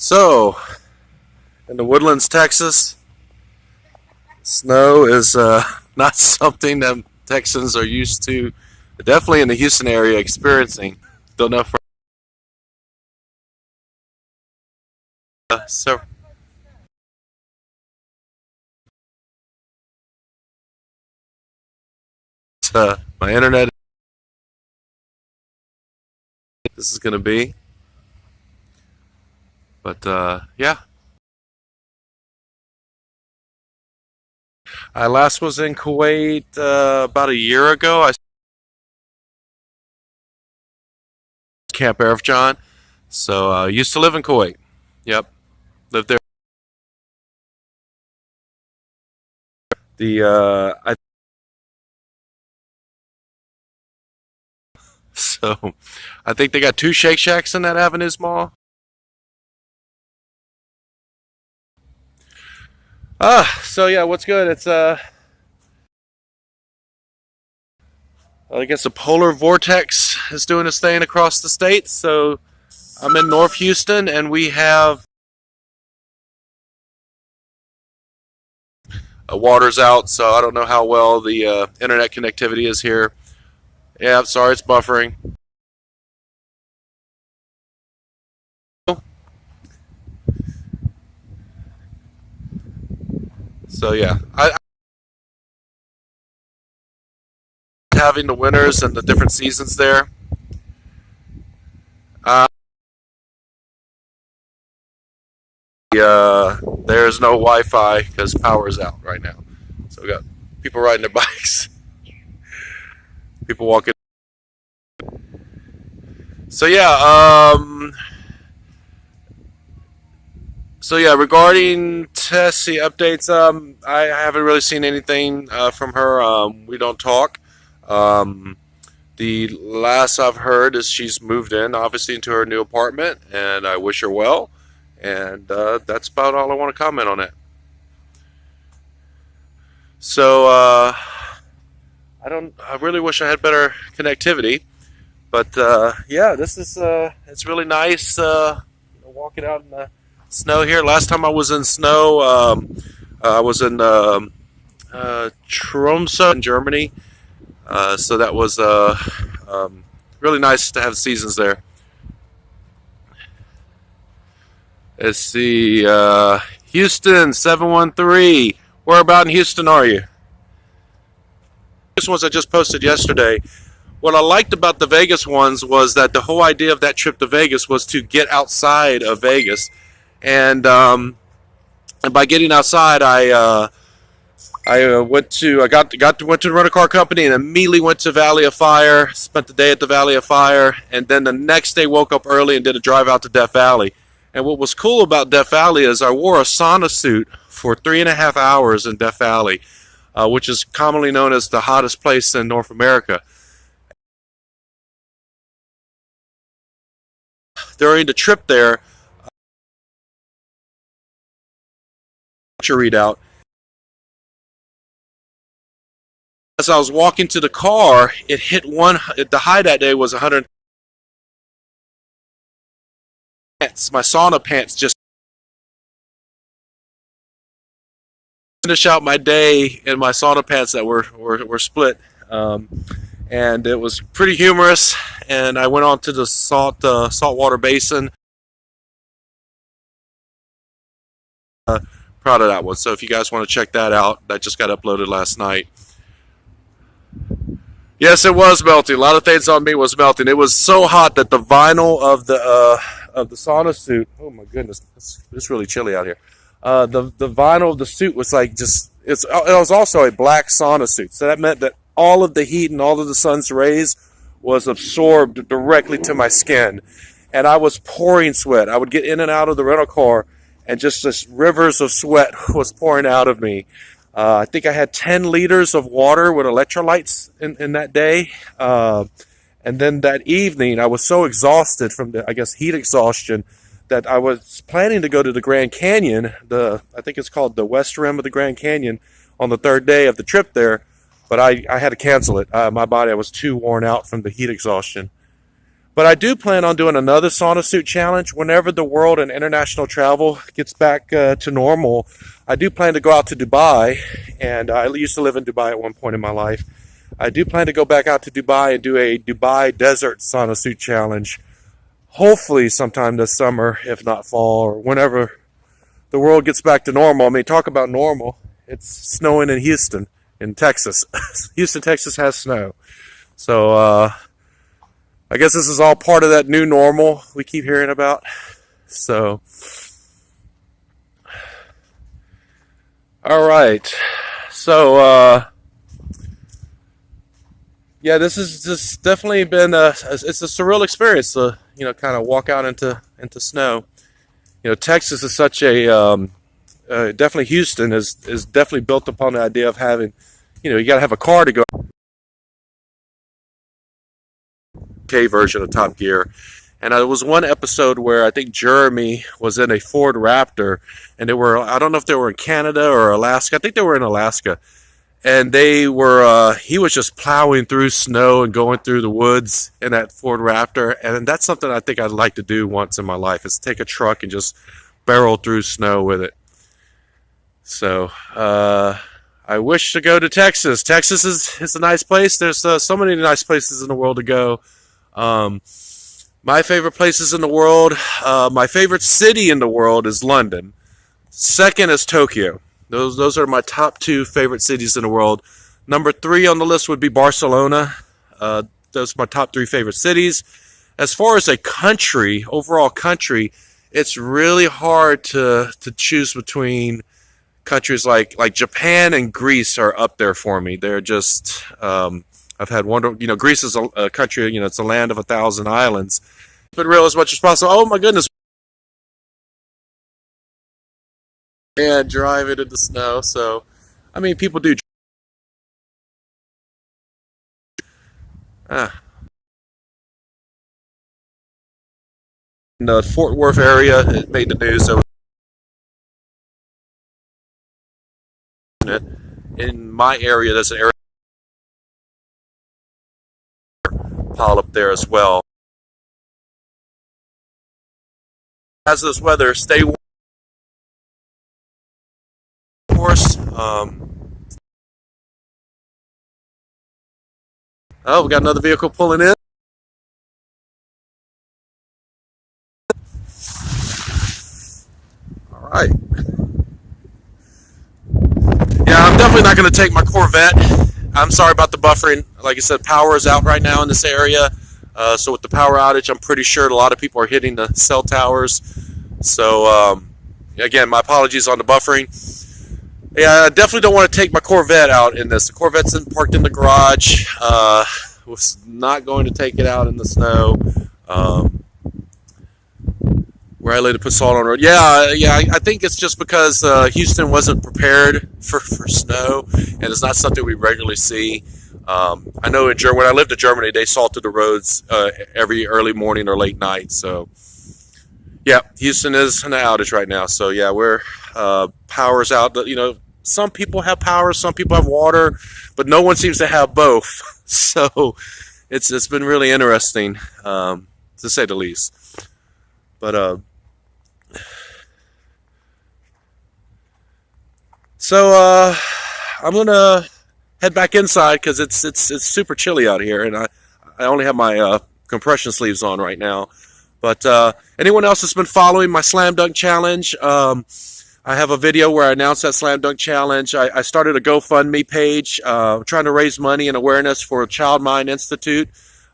So, in the Woodlands, Texas, snow is not something that Texans are used to. Definitely in the Houston area, experiencing. Don't know for so my internet. This is going to be, but yeah. I last was in Kuwait about a year ago. I Camp Arif John. So used to live in Kuwait. Yep, lived there. The I so I think they got two Shake Shacks in that Avenues Mall. So yeah, what's good? It's I guess the polar vortex is doing its thing across the state. So I'm in North Houston, and we have water's out. So I don't know how well the internet connectivity is here. Yeah, I'm sorry, it's buffering. So yeah, I having the winters and the different seasons there. Uh, there's no Wi-Fi because power is out right now. So we got people riding their bikes, people walking. So yeah, regarding Tessie updates, I haven't really seen anything from her. We don't talk. Um, the last I've heard is she's moved in, obviously, into her new apartment, and I wish her well. And that's about all I want to comment on it. So I really wish I had better connectivity, but yeah, this is it's really nice walking out in the snow here. Last time I was in snow, I was in Tromsø in Germany. So that was really nice to have seasons there. Let's see, Houston 713. Where about in Houston are you? This ones I just posted yesterday. What I liked about the Vegas ones was that the whole idea of that trip to Vegas was to get outside of Vegas, and by getting outside, went to the rental car company and immediately went to Valley of Fire. Spent the day at the Valley of Fire, and then the next day woke up early and did a drive out to Death Valley. And what was cool about Death Valley is I wore a sauna suit for 3.5 hours in Death Valley, which is commonly known as the hottest place in North America. During the trip there, readout. As I was walking to the car, it hit the high that day was 100. My sauna pants just finish out my day in my sauna pants that were split, and it was pretty humorous. And I went on to the saltwater basin. Proud of that one. So if you guys want to check that out, that just got uploaded last night. Yes, it was melting. A lot of things on me was melting. It was so hot that the vinyl of the sauna suit. Oh my goodness, it's really chilly out here. The vinyl of the suit was like it was also a black sauna suit, so that meant that all of the heat and all of the sun's rays was absorbed directly to my skin, and I was pouring sweat. I would get in and out of the rental car, and just rivers of sweat was pouring out of me. I think I had 10 liters of water with electrolytes in that day. And then that evening, I was so exhausted from the, I guess, heat exhaustion that I was planning to go to the Grand Canyon. I think it's called the West Rim of the Grand Canyon on the third day of the trip there. But I had to cancel it. My body, I was too worn out from the heat exhaustion. But I do plan on doing another sauna suit challenge whenever the world and international travel gets back to normal. I do plan to go out to Dubai, and I used to live in Dubai at one point in my life. I do plan to go back out to Dubai and do a Dubai desert sauna suit challenge. Hopefully sometime this summer, if not fall, or whenever the world gets back to normal. I mean, talk about normal. It's snowing in Houston, in Texas. Houston, Texas has snow. So I guess this is all part of that new normal we keep hearing about. So, all right. So, yeah, this has just definitely been it's a surreal experience to, you know, kind of walk out into snow. You know, Texas is such a definitely Houston is definitely built upon the idea of having, you know, you got to have a car to go. Version of Top Gear, and there was one episode where I think Jeremy was in a Ford Raptor, and they were, I don't know if they were in Canada or Alaska. I think they were in Alaska, and they were he was just plowing through snow and going through the woods in that Ford Raptor, and that's something I think I'd like to do once in my life, is take a truck and just barrel through snow with it. So I wish to go to Texas. Texas is a nice place. There's so many nice places in the world to go. My favorite places in the world, my favorite city in the world is London. Second is Tokyo. Those are my top two favorite cities in the world. Number 3 on the list would be Barcelona. Those are my top 3 favorite cities. As far as a country, overall country, it's really hard to choose between countries like Japan and Greece are up there for me. They're just I've had you know, Greece is a country, you know, it's a land of 1,000 islands. Keep it real as much as possible. Oh my goodness. And drive it in the snow. So, I mean, people do. In the Fort Worth area, it made the news. So in my area, there's an area pile up there as well. As this weather, stay warm. Of course. Oh, we got another vehicle pulling in. All right. Yeah, I'm definitely not going to take my Corvette. I'm sorry about the buffering. Like I said, power is out right now in this area. So with the power outage, I'm pretty sure a lot of people are hitting the cell towers. So, again, my apologies on the buffering. Yeah, I definitely don't want to take my Corvette out in this. The Corvette's parked in the garage. Was not going to take it out in the snow. Where I laid to put salt on the road. Yeah. I think it's just because Houston wasn't prepared for snow, and it's not something we regularly see. I know when I lived in Germany, they salted the roads every early morning or late night. So, yeah, Houston is in an outage right now. So, yeah, we're power's out. You know, some people have power, some people have water, but no one seems to have both. So, it's been really interesting, to say the least. But so I'm gonna head back inside because it's super chilly out here, and I only have my compression sleeves on right now. But anyone else that's been following my slam dunk challenge, I have a video where I announced that slam dunk challenge. I started a GoFundMe page trying to raise money and awareness for Child Mind Institute.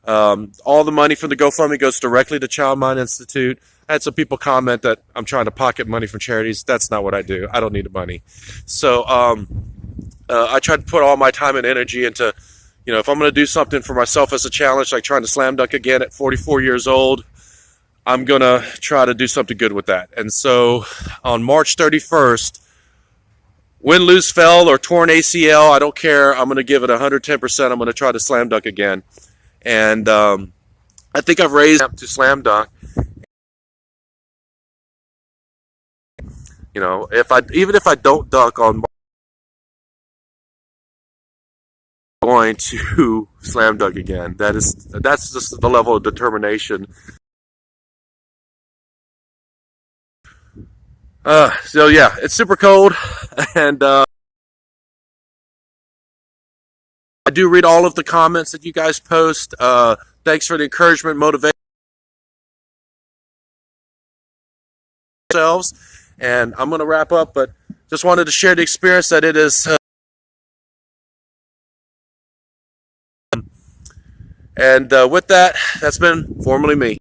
All the money from the GoFundMe goes directly to Child Mind Institute. I had some people comment that I'm trying to pocket money from charities. That's not what I do. I don't need the money. So I tried to put all my time and energy into, you know, if I'm going to do something for myself as a challenge, like trying to slam dunk again at 44 years old, I'm going to try to do something good with that. And so on March 31st, win, lose, fell, or torn ACL, I don't care. I'm going to give it 110%. I'm going to try to slam dunk again. And I think I've raised to slam dunk. You know, even if I don't dunk on going to slam dunk again. That's just the level of determination. So yeah, it's super cold, and I do read all of the comments that you guys post. Thanks for the encouragement, motivation yourselves. And I'm going to wrap up, but just wanted to share the experience that it is. And with that, that's been formerly me.